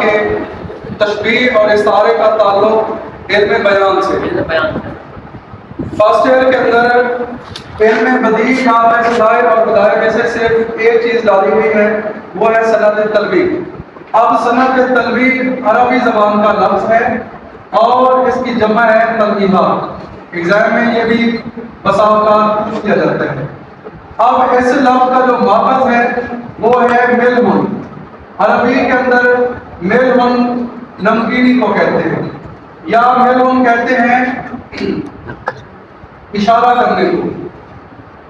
کہ تشبیہ اور استعارے کا تعلق علم بیان سے۔ فرسٹ ایئر کے اندر علم بدیع نام ہے ظاہر اور بدائع میں سے صرف ایک چیز ڈالی ہوئی ہے، وہ ہے سند تلوین۔ اب سند تلوین عربی زبان کا لفظ ہے اور اس کی جمع ہے تلوینات۔ ایگزام میں یہ بھی بسا اوقات پوچھ لیا جاتا ہے۔ اب اس لفظ کا جو ماخذ ہے وہ ہے ملون۔ عربی کے اندر ملون نمکینی کو کہتے ہیں، یا ملون کہتے ہیں اشارہ کرنے کو۔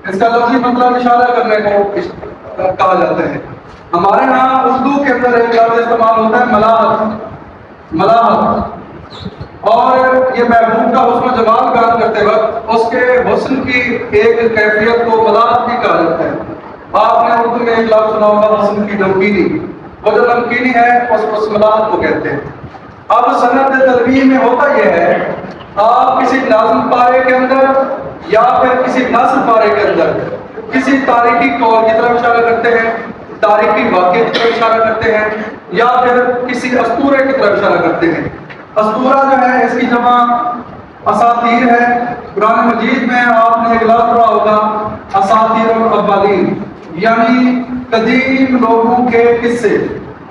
اس کا لفظی مطلب اشارہ کرنے کو کہا جاتا ہے۔ ہمارے ہاں اردو کے اندر ایک لفظ استعمال ہوتا ہے ملاحت۔ ملاحت اور یہ محبوب کا حسن و جمال بیان کرتے وقت اس کے حسن کی ایک کیفیت کو ملاحت بھی کہا جاتا ہے۔ آپ نے اردو میں ایک لفظ سنا ہوگا حسن کی نمکینی، وہ جو نمکینی ہے اس ملاحت کو کہتے ہیں۔ اب سند تلوین میں ہوتا یہ ہے، آپ کسی نظم پارے کے اندر یا پھر کسی نثر پارے کے اندر کسی تاریخی قول کی طرف اشارہ کرتے ہیں، تاریخی واقعے کی طرف اشارہ کرتے ہیں، یا پھر کسی اسطورے کی طرف اشارہ کرتے ہیں۔ اسطورہ جو ہے اس کی جمع اساطیر ہے۔ قرآن مجید میں آپ نے ایک لفظ پڑھا ہوگا اساطیر الاولین، یعنی قدیم لوگوں کے قصے۔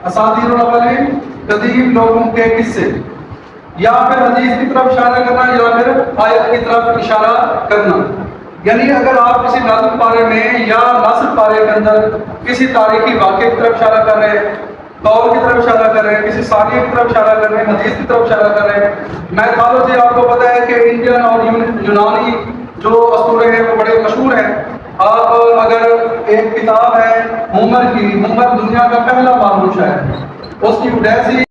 اساطیر الاولین قدیم لوگوں کے قصے، یا پھر حدیث کی طرف اشارہ کرنا یا پھر آیت کی طرف اشارہ کرنا۔ یعنی اگر آپ کسی نظم پارے میں یا نثر پارے کے اندر کسی تاریخی واقعے کی طرف اشارہ کر رہے ہیں، قول کی طرف اشارہ کر رہے ہیں، کسی ثانیہ کی طرف اشارہ کر رہے ہیں، حدیث کی طرف اشارہ کر رہے ہیں۔ میتھالوجی آپ کو پتہ ہے کہ انڈین اور یونانی جو اسطورے ہیں وہ بڑے مشہور ہیں۔ آپ اگر ایک کتاب ہے ہومر کی، ہومر دنیا کا پہلا معروف شاعر، اس کی اڈیسی